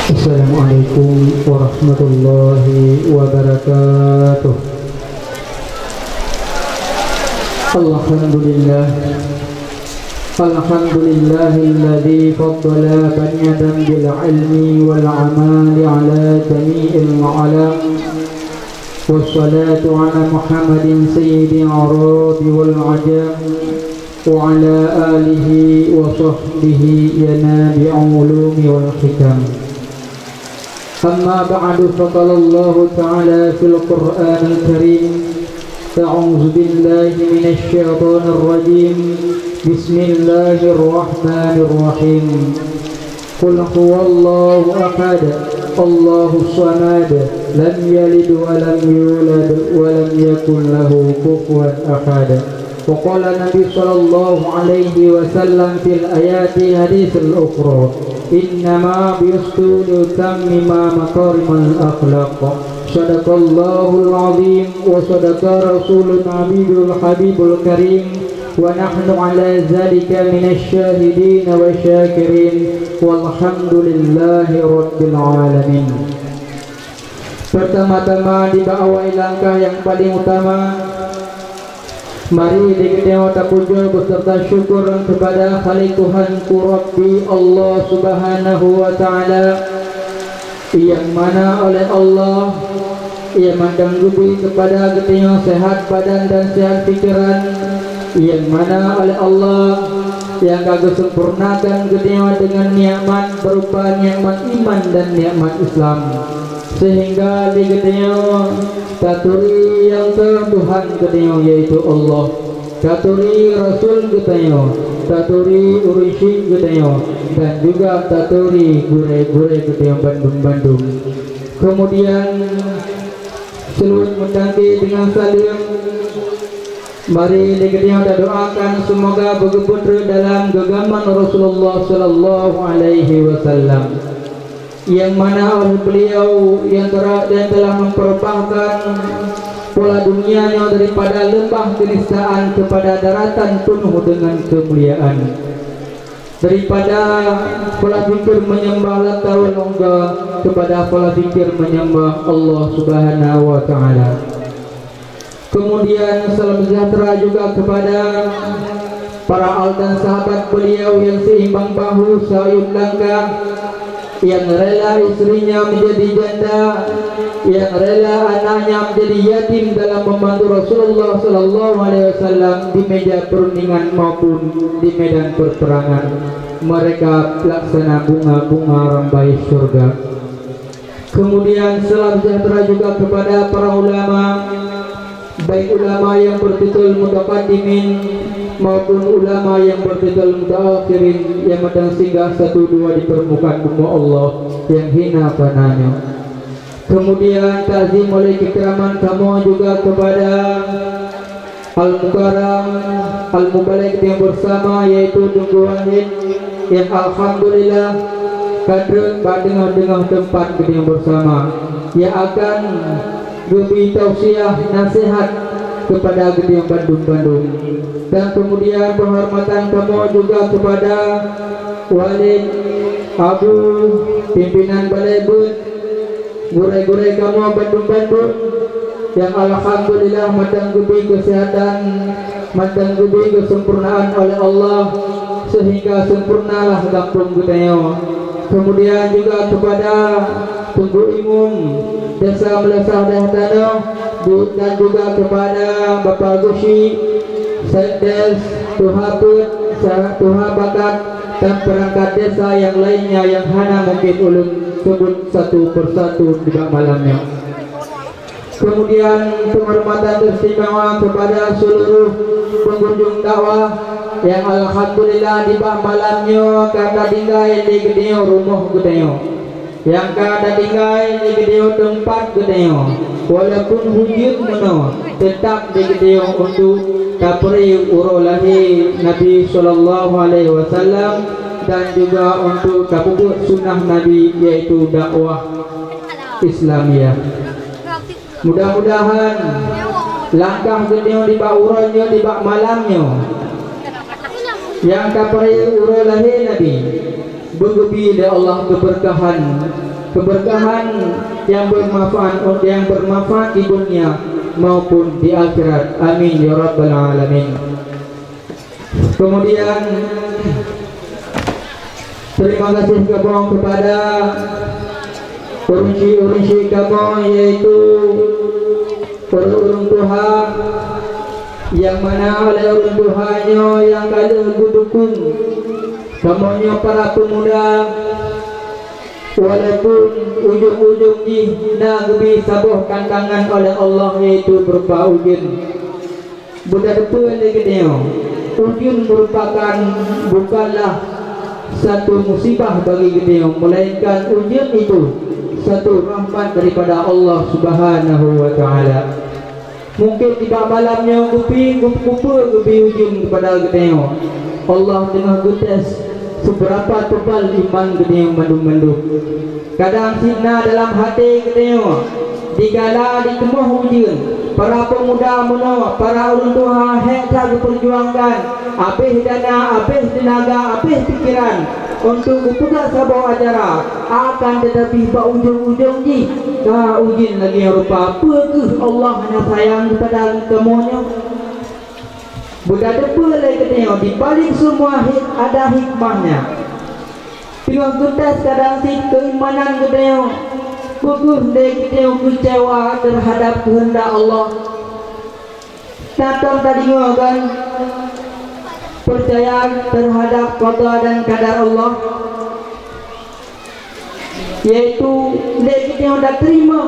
Assalamualaikum warahmatullahi wabarakatuh. Alhamdulillah, alhamdulillahilladzi faddala bani adam bil ilmi wal amali ala jami'il alam. Wassalatu ala Muhammadin sayyidil arabi wal ajam wa ala alihi wa sahbihi yanabi'ul ulumi wal hikam. أما بعد فقال الله تعالى في القرآن الكريم أعوذ بالله من الشيطان الرجيم بسم الله الرحمن الرحيم قل هو الله أحد الله الصمد لم يلد ولم يولد ولم يكن له كفوا أحد. وقال النبي صلى الله عليه وسلم في الآيات حديث الأخرى إنما بيسطول تمم مكارم الأخلاق. صدق الله العظيم وصدق رسول النبي الحبيب الكريم ونحن على ذلك من الشاهدين والشاكرين والحمد لله رب العالمين. Pertama-tama dibawahi langkah yang paling utama, mari kita takujud beserta syukur kepada Khalik Tuhanku Rabbi Allah Subhanahu wa Ta'ala, yang mana oleh Allah ia mendanggupi kepada kita sehat badan dan sehat pikiran, yang mana oleh Allah yang kagak sempurnakan kita dengan nikmat berupa nikmat iman dan nikmat Islam, sehingga di kita katuri yang Tuhan kita yaitu Allah, katuri Rasul kita, katuri urusin kita, dan juga katuri gure-gure kita Bandung-Bandung. Kemudian seluruh menanti dengan salim, mari kita doakan semoga bergabung dalam genggaman Rasulullah Sallallahu Alaihi Wasallam, yang mana oleh beliau yang telah memperbahkan pola dunianya daripada lembah kenistaan kepada daratan penuh dengan kemuliaan, daripada pola pikir menyembah Latawal Ungga kepada pola pikir menyembah Allah Subhanahu wa Ta'ala. Kemudian salam sejahtera juga kepada para al dan sahabat beliau yang seimbang bahu sayup langkah, yang rela istrinya menjadi janda, yang rela anaknya menjadi yatim dalam membantu Rasulullah Sallallahu Alaihi Wasallam di meja perundingan maupun di medan perperangan. Mereka pelaksana bunga-bunga rambai surga. Kemudian salam sejahtera juga kepada para ulama, baik ulama yang bertitul mutaqaddimin maupun ulama yang bertitul mutaakhirin, yang sedang singgah 1-2 di permukaan bumi Allah yang hina pananya. Kemudian ta'zim oleh kekraman kamu juga kepada Al-Mukarram Al-Mubalik yang bersama, yaitu Tunggu Wahid, yang alhamdulillah kadang dengar tempat yang bersama, yang akan beri tausiah nasihat kepada Gediang Bandung-Bandung. Dan kemudian penghormatan kamu juga kepada Walid Abu pimpinan Balai Bud, gure-gure kamu Bandung-Bandung, yang alhamdulillah mendanggupi kesehatan, mendanggupi kesempurnaan oleh Allah, sehingga sempurnalah kampung kita. Kemudian juga kepada Tunggu Imum Desa Melesah Dahtano, dan juga kepada Bapak Gusi Sekdes Tuhaput Tuha Bakat dan perangkat desa yang lainnya yang hana mungkin ulun sebut satu persatu di malamnya. Kemudian penghormatan teristimewa kepada seluruh pengunjung dakwah yang alhamdulillah di malamnya kata tinggal di gedeo rumah gedeo, yang kata tinggal di gedeo tempat gedeo, walaupun hujan meno tetap di gedeo untuk kapri urolahi Nabi Sallallahu Alaihi Wasallam, dan juga untuk kabubut sunnah Nabi, yaitu dakwah Islamiyah. Mudah-mudahan langkah gedeo di bak uronya di bak malamnya yang kapri urolahi Nabi, bergebi dari Allah keberkahan yang bermanfaat di dunia maupun di akhirat. Amin ya rabbal alamin. Kemudian terima kasih kepada urunsi kamu, yaitu orang tua yang mana oleh orang tuanya yang kada dukung kamunya para pemuda, walaupun ujung-ujung nak disabuhkan tangan oleh Allah, yaitu berupa ujian. Budak depan lagi dia, ujian merupakan bukanlah satu musibah bagi kita, melainkan ujian itu satu rahmat daripada Allah Subhanahu wa taala. Mungkin tiba malamnya kumpul ujian kepada kita, Allah tengah gutes seberapa tebal iman kita mandum-mandum. Kadang sina dalam hati kita, digala di kemuh ujian, para pemuda muda, para orang tua hendak diperjuangkan, habis dana, habis tenaga, habis pikiran untuk buka sebuah acara, akan tetapi pada ujung-ujung ni ujian lagi rupa apa ke Allah hanya sayang kepada kamunya. Budak depan lagi tengok di balik semua ada hikmahnya. Tengok kuntas kadang si keimanan kita bagus deh, kita kecewa terhadap kehendak Allah. Datang tadi kan percaya terhadap qada dan qadar Allah, yaitu kita dah terima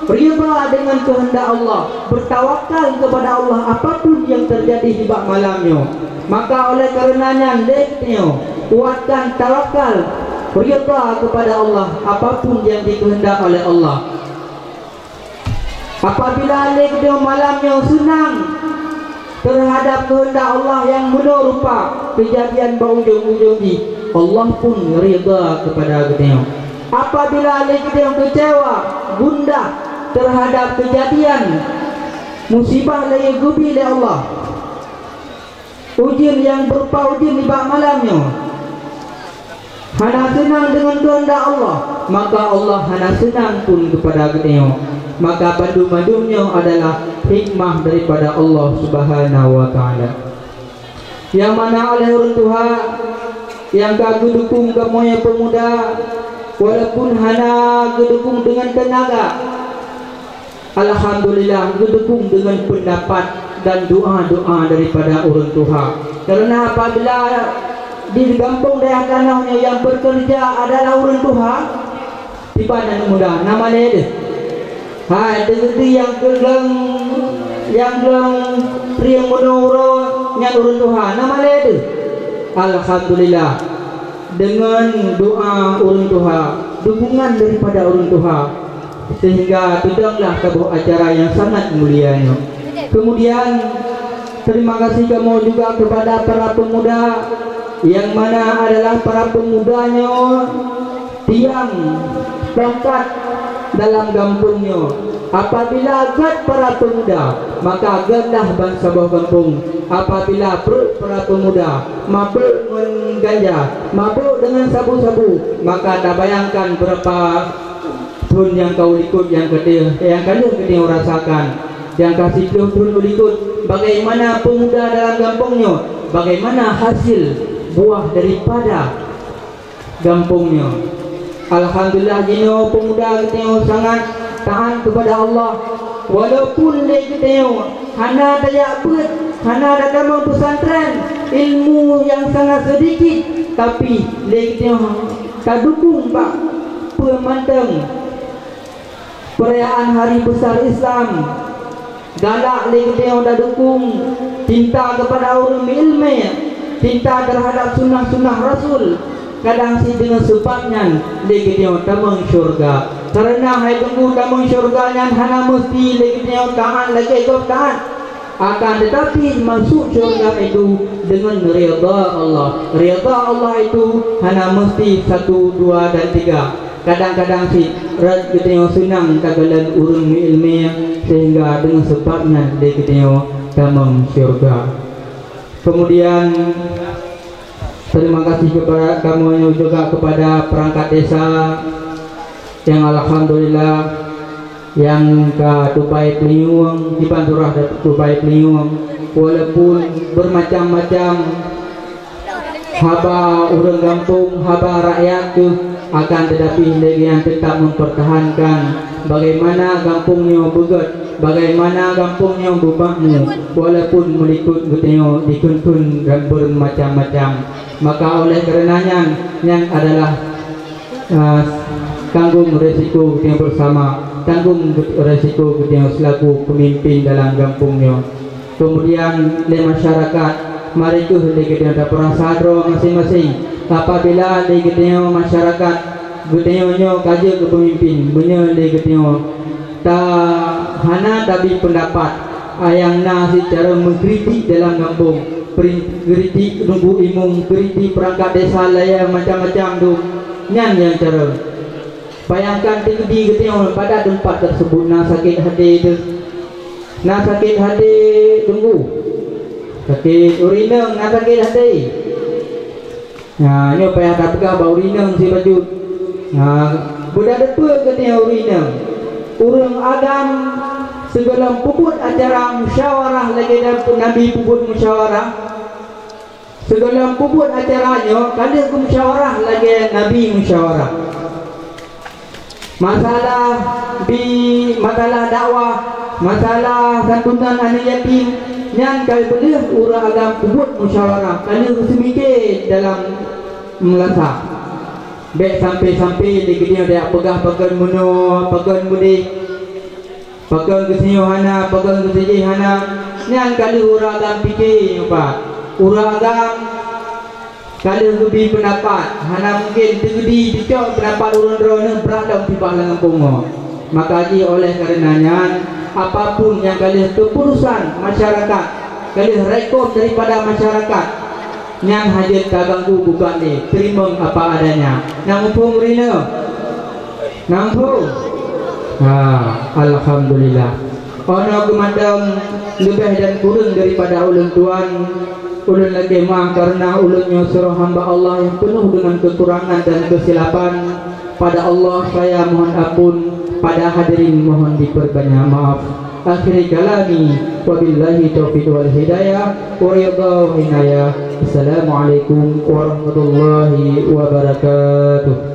riba dengan kehendak Allah, bertawakal kepada Allah apapun yang terjadi di bak malamnya. Maka oleh karenanya kita kuatkan tawakal, riba kepada Allah apapun yang dikehendak oleh Allah. Apabila kita malamnya senang terhadap kehendak Allah yang mudah rupa kejadian berujung-ujung ini, Allah pun rida kepada kita. Apabila kita kecewa, gundah terhadap kejadian musibah yang gubi oleh Allah, ujian yang berupa ujian di bak malamnya, hana senang dengan kehendak Allah, maka Allah hana senang pun kepada kita. Maka bandu-bandunya adalah hikmah daripada Allah Subhanahu wa taala, yang mana oleh orang tua yang kagu dukung kamu yang pemuda, walaupun hana gedukung dengan tenaga, alhamdulillah gedukung dengan pendapat dan doa-doa daripada orang tua. Karena apabila di kampung daerah kanaunya yang bekerja adalah orang tua, tiba dan muda nama lede. Hai, dengeti yang riang menoro yang orang tua nama lede. Alhamdulillah dengan doa orang tua, dukungan daripada orang tua, sehingga tidaklah sebuah acara yang sangat mulia. Kemudian terima kasih kamu juga kepada para pemuda, yang mana adalah para pemudanya tiang tongkat dalam kampungnya. Apabila agak para pemuda, maka agaklah bangsa bawah kampung. Apabila perut para pemuda mabuk dengan ganja, mabuk dengan sabu-sabu, maka tak bayangkan berapa pun yang kau ikut, yang kau rasakan, yang kasih pun ikut. Bagaimana pemuda dalam kampungnya, bagaimana hasil buah daripada kampungnya. Alhamdulillah jino pemuda kita sangat taat kepada Allah, walaupun kita hana daya bet, hana datang pesantren, ilmu yang sangat sedikit, tapi kita tak dukung pak pemantang perayaan hari besar Islam. Galak kita dah dukung cinta kepada orang ilmu, cinta terhadap sunnah-sunnah Rasul. Kadang si dengan sebabnya kita tamang syurga. Karena hai tunggu tamang syurganya hana mesti kita tahan lagi kau tahan. Akan tetapi masuk syurga itu dengan rida Allah. Rida Allah itu hana mesti 1, 2 dan 3. Kadang-kadang si kita senang kagalan urun ilmiah, sehingga dengan sebabnya kita tamang syurga. Kemudian Terima kasih kepada kamu juga kepada perangkat desa yang alhamdulillah yang ke Dubai Peliung di Panturah Dubai Peliung, walaupun bermacam-macam haba orang kampung, haba rakyat tu, akan tetapi lagi yang tetap mempertahankan bagaimana kampungnya begat, bagaimana kampungnya bermakmu, walaupun melikut getio dikun-kun dan bermacam-macam. Maka oleh karenanya yang adalah tanggung resiko getio bersama, tanggung resiko getio selaku pemimpin dalam kampungnya. Kemudian di masyarakat, mari tu getio ada prasadro masing-masing. Apabila di getio masyarakat getio nyo kaji ke pemimpin, benya di getio ta hana tabi pendapat yang na secara mengkritik dalam kampung, kritik nunggu imung, kritik perangkat desa laya macam-macam tu nyan yang cara. Bayangkan tinggi getio pada tempat tersebut na sakit hati tu, na sakit hati tunggu, sakit urineng, na sakit hati. Nah, ni payah tak pegang bau urineng si baju. Nah, budak depa getio urineng. Urang Adam segala puput acara musyawarah lagi dan Nabi puput musyawarah. Segala puput acaranya kada ke musyawarah lagi Nabi musyawarah. Masalah dakwah, masalah santunan anak yatim, yang kali boleh urang agam puput musyawarah. Kada semikir dalam melasa. Baik sampai-sampai di dia dia pegang muno, pegang budi, pegang kesinyo hana, pegang kesiji hana. Yang kali urang agam fikir apa? Urang agam kali lebih pendapat, hana mungkin tegedi dicok pendapat urang drone berada di bawah kampung. Maka oleh karenanya apapun yang kali keputusan masyarakat, kali rekod daripada masyarakat yang hajat kaganggu bukan ni, terima apa adanya. Nampung rina, nampung. Alhamdulillah. Ono kemandang lebih dan kurang daripada ulun tuan, ulun lagi maaf karena ulunnya suruh hamba Allah yang penuh dengan kekurangan dan kesilapan. Pada Allah saya mohon ampun, pada hadirin mohon diperbanyak maaf. Akhiri kalami wabillahi taufiq wal hidayah wa ridha wa inayah. Assalamualaikum warahmatullahi wabarakatuh.